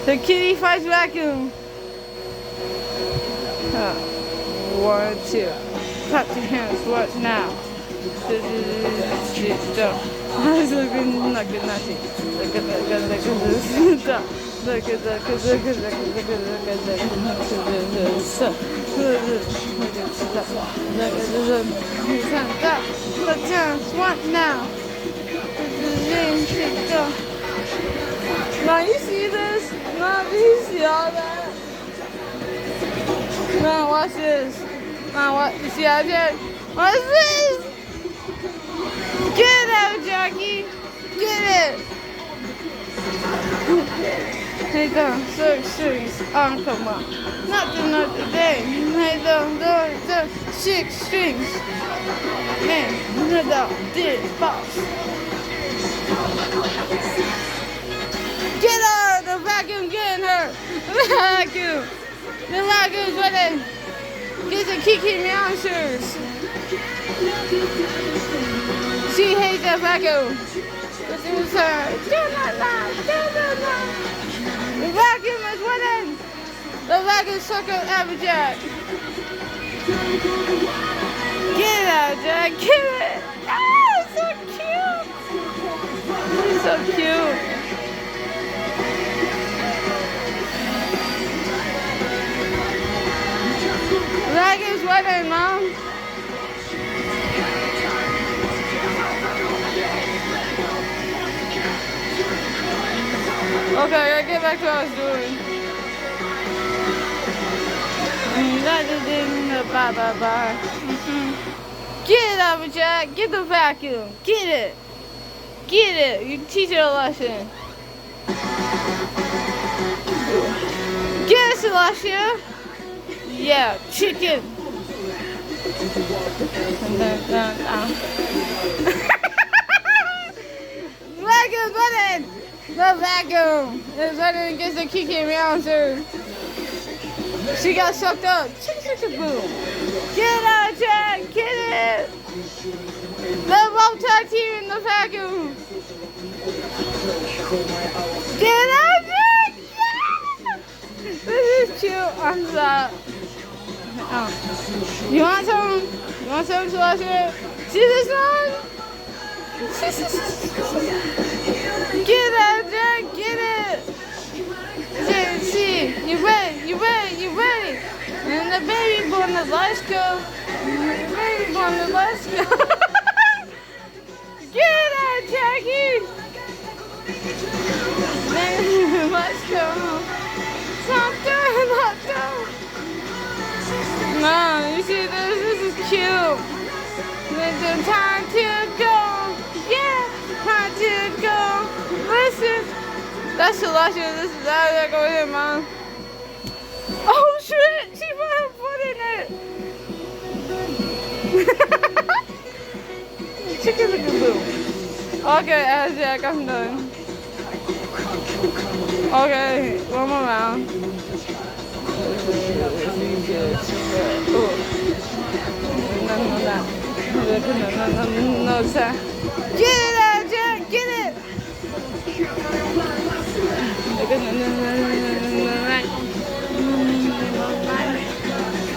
The kitty fights vacuum. 1, 2. Clap your hands. What now? What now? Now you see this? Now you see all that? Now watch this. Now what? You see out there? What's this? Get it out, Jackie. Get it. Hey, don't. 6 strings. Oh, come on. Not another day. Hey, don't. 6 strings. Hey, no, this box. Get her! The vacuum getting her! The vacuum! The vacuum's running! Get the Kiki Meow shirts! She hates that vacuum! This is her! The vacuum is winning! The vacuum sucker Applejack! Get it out, Jack! Get it! Ah, it's so cute! It's so cute! Vacuum's winning, Mom. Okay, I gotta get back to what I was doing. Bye. Get it, Applejack. Get the vacuum. Get it. Get it. You teach her a lesson. Get it, Celestia. Yeah, chicken. Vacuum's running. The vacuum is running against the Kiki Meowser. She got sucked up. Chicken boom. Get it out, Jack. Get it. The both tag team in the vacuum. Get it out, Jack. Yeah. This is cute. I'm sorry. You want some? You want some, Celestia? See this one? Get it out, Jack. Get it. See, you ready? And the baby born, let's go. Let's go. Get it out, Jackie. Let's go. Stop. No, you see this? This is cute. It's time to go. Yeah, time to go. Listen. That's Celestia. This is that. Go ahead, Mom. Oh shit! She put her foot in it. Chicken boo. Okay, Jack, I'm done. Okay, one more round. No, sir. Get it out, Jack. Get it.